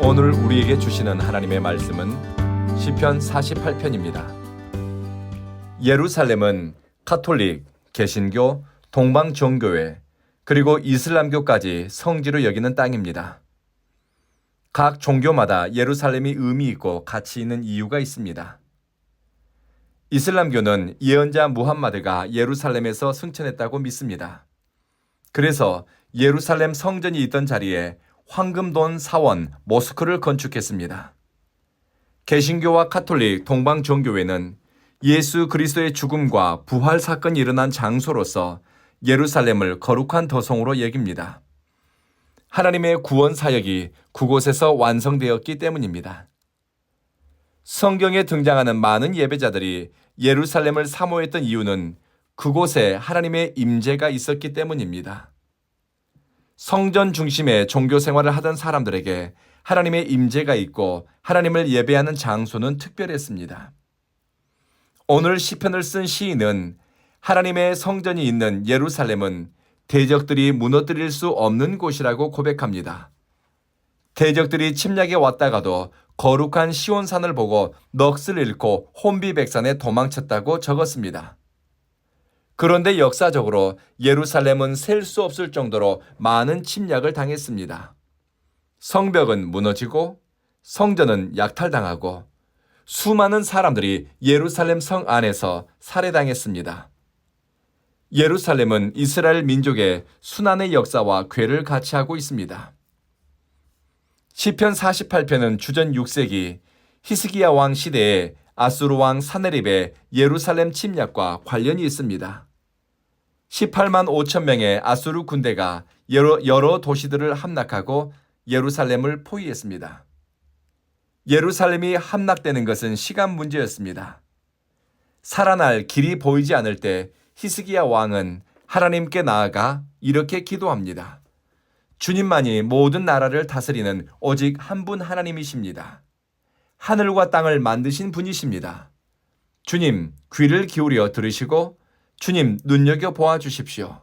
오늘 우리에게 주시는 하나님의 말씀은 시편 48편입니다. 예루살렘은 가톨릭, 개신교, 동방종교회, 그리고 이슬람교까지 성지로 여기는 땅입니다. 각 종교마다 예루살렘이 의미 있고 가치 있는 이유가 있습니다. 이슬람교는 예언자 무함마드가 예루살렘에서 승천했다고 믿습니다. 그래서 예루살렘 성전이 있던 자리에 황금돈 사원 모스크를 건축했습니다. 개신교와 가톨릭, 동방종교회는 예수 그리스도의 죽음과 부활 사건이 일어난 장소로서 예루살렘을 거룩한 도성으로 여깁니다. 하나님의 구원 사역이 그곳에서 완성되었기 때문입니다. 성경에 등장하는 많은 예배자들이 예루살렘을 사모했던 이유는 그곳에 하나님의 임재가 있었기 때문입니다. 성전 중심의 종교 생활을 하던 사람들에게 하나님의 임재가 있고 하나님을 예배하는 장소는 특별했습니다. 오늘 시편을 쓴 시인은 하나님의 성전이 있는 예루살렘은 대적들이 무너뜨릴 수 없는 곳이라고 고백합니다. 대적들이 침략해 왔다가도 거룩한 시온산을 보고 넋을 잃고 혼비백산에 도망쳤다고 적었습니다. 그런데 역사적으로 예루살렘은 셀 수 없을 정도로 많은 침략을 당했습니다. 성벽은 무너지고 성전은 약탈당하고 수많은 사람들이 예루살렘 성 안에서 살해당했습니다. 예루살렘은 이스라엘 민족의 순환의 역사와 궤를 같이 하고 있습니다. 시편 48편은 주전 6세기 히스기야 왕 시대에 아수르 왕 사네립의 예루살렘 침략과 관련이 있습니다. 18만 5천 명의 아수르 군대가 여러 도시들을 함락하고 예루살렘을 포위했습니다. 예루살렘이 함락되는 것은 시간 문제였습니다. 살아날 길이 보이지 않을 때 히스기야 왕은 하나님께 나아가 이렇게 기도합니다. 주님만이 모든 나라를 다스리는 오직 한 분 하나님이십니다. 하늘과 땅을 만드신 분이십니다. 주님, 귀를 기울여 들으시고 주님, 눈여겨보아 주십시오.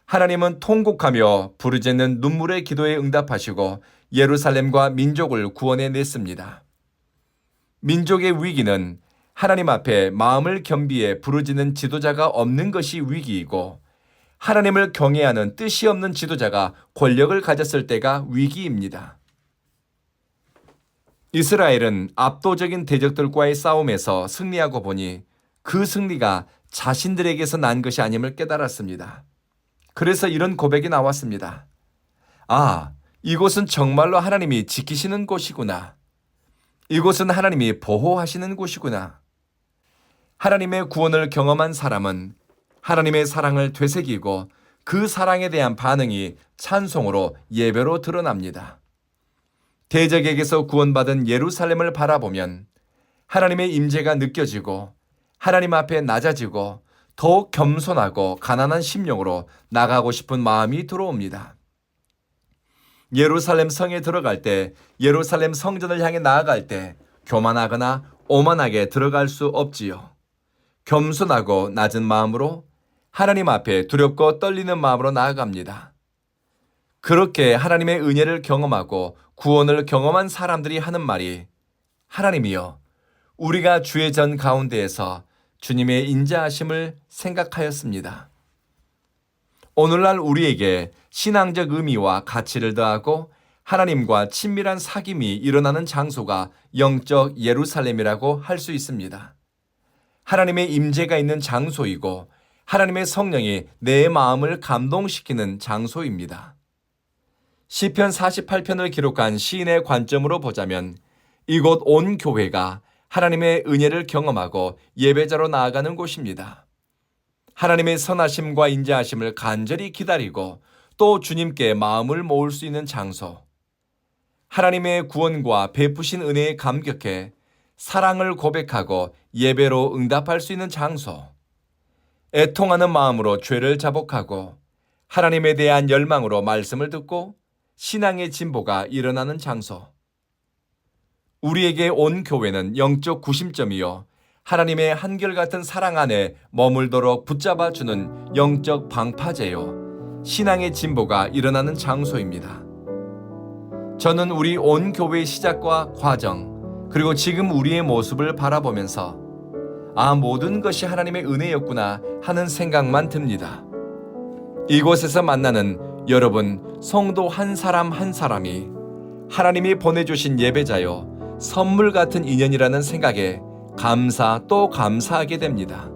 하나님은 통곡하며 부르짖는 눈물의 기도에 응답하시고 예루살렘과 민족을 구원해 냈습니다. 민족의 위기는 하나님 앞에 마음을 겸비해 부르짖는 지도자가 없는 것이 위기이고 하나님을 경외하는 뜻이 없는 지도자가 권력을 가졌을 때가 위기입니다. 이스라엘은 압도적인 대적들과의 싸움에서 승리하고 보니 그 승리가 자신들에게서 난 것이 아님을 깨달았습니다. 그래서 이런 고백이 나왔습니다. 아, 이곳은 정말로 하나님이 지키시는 곳이구나. 이곳은 하나님이 보호하시는 곳이구나. 하나님의 구원을 경험한 사람은 하나님의 사랑을 되새기고 그 사랑에 대한 반응이 찬송으로 예배로 드러납니다. 대적에게서 구원받은 예루살렘을 바라보면 하나님의 임재가 느껴지고 하나님 앞에 낮아지고 더욱 겸손하고 가난한 심령으로 나가고 싶은 마음이 들어옵니다. 예루살렘 성에 들어갈 때, 예루살렘 성전을 향해 나아갈 때 교만하거나 오만하게 들어갈 수 없지요. 겸손하고 낮은 마음으로 하나님 앞에 두렵고 떨리는 마음으로 나아갑니다. 그렇게 하나님의 은혜를 경험하고 구원을 경험한 사람들이 하는 말이 하나님이여, 우리가 주의 전 가운데에서 주님의 인자하심을 생각하였습니다. 오늘날 우리에게 신앙적 의미와 가치를 더하고 하나님과 친밀한 사귐이 일어나는 장소가 영적 예루살렘이라고 할 수 있습니다. 하나님의 임재가 있는 장소이고 하나님의 성령이 내 마음을 감동시키는 장소입니다. 시편 48편을 기록한 시인의 관점으로 보자면 이곳 온 교회가 하나님의 은혜를 경험하고 예배자로 나아가는 곳입니다. 하나님의 선하심과 인자하심을 간절히 기다리고 또 주님께 마음을 모을 수 있는 장소, 하나님의 구원과 베푸신 은혜에 감격해 사랑을 고백하고 예배로 응답할 수 있는 장소, 애통하는 마음으로 죄를 자복하고 하나님에 대한 열망으로 말씀을 듣고 신앙의 진보가 일어나는 장소. 우리에게 온 교회는 영적 구심점이요 하나님의 한결같은 사랑 안에 머물도록 붙잡아주는 영적 방파제요 신앙의 진보가 일어나는 장소입니다. 저는 우리 온 교회의 시작과 과정, 그리고 지금 우리의 모습을 바라보면서 모든 것이 하나님의 은혜였구나 하는 생각만 듭니다. 이곳에서 만나는 여러분, 성도 한 사람 한 사람이 하나님이 보내주신 예배자요, 선물 같은 인연이라는 생각에 감사 또 감사하게 됩니다.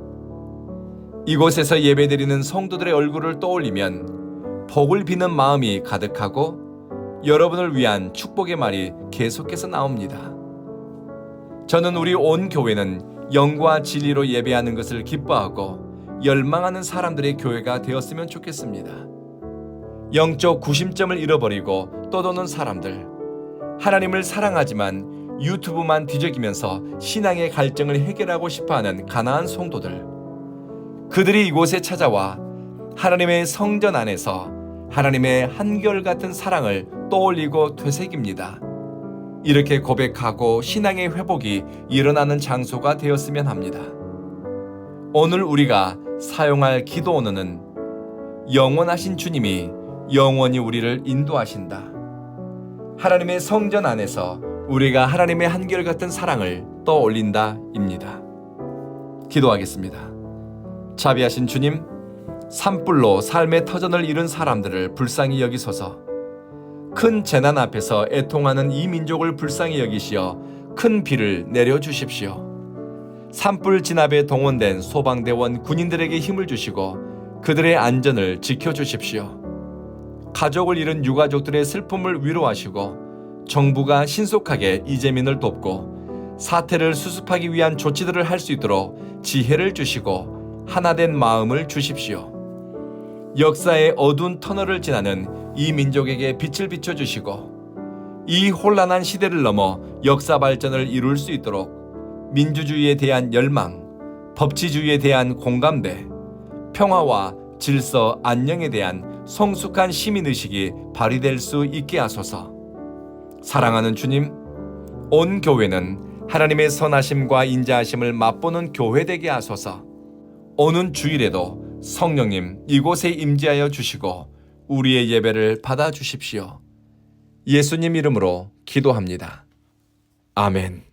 이곳에서 예배드리는 성도들의 얼굴을 떠올리면 복을 비는 마음이 가득하고 여러분을 위한 축복의 말이 계속해서 나옵니다. 저는 우리 온 교회는 영과 진리로 예배하는 것을 기뻐하고 열망하는 사람들의 교회가 되었으면 좋겠습니다. 영적 구심점을 잃어버리고 떠도는 사람들, 하나님을 사랑하지만 유튜브만 뒤적이면서 신앙의 갈증을 해결하고 싶어하는 가난한 성도들, 그들이 이곳에 찾아와 하나님의 성전 안에서 하나님의 한결같은 사랑을 떠올리고 되새깁니다. 이렇게 고백하고 신앙의 회복이 일어나는 장소가 되었으면 합니다. 오늘 우리가 사용할 기도 언어는 영원하신 주님이 영원히 우리를 인도하신다. 하나님의 성전 안에서 우리가 하나님의 한결같은 사랑을 떠올린다입니다. 기도하겠습니다. 자비하신 주님, 산불로 삶의 터전을 잃은 사람들을 불쌍히 여기소서. 큰 재난 앞에서 애통하는 이 민족을 불쌍히 여기시어 큰 비를 내려주십시오. 산불 진압에 동원된 소방대원 군인들에게 힘을 주시고 그들의 안전을 지켜주십시오. 가족을 잃은 유가족들의 슬픔을 위로하시고 정부가 신속하게 이재민을 돕고 사태를 수습하기 위한 조치들을 할 수 있도록 지혜를 주시고 하나된 마음을 주십시오. 역사의 어두운 터널을 지나는 이 민족에게 빛을 비춰주시고 이 혼란한 시대를 넘어 역사 발전을 이룰 수 있도록 민주주의에 대한 열망, 법치주의에 대한 공감대, 평화와 질서, 안녕에 대한 성숙한 시민의식이 발휘될 수 있게 하소서. 사랑하는 주님, 온 교회는 하나님의 선하심과 인자하심을 맛보는 교회 되게 하소서. 오는 주일에도 성령님 이곳에 임재하여 주시고 우리의 예배를 받아주십시오. 예수님 이름으로 기도합니다. 아멘.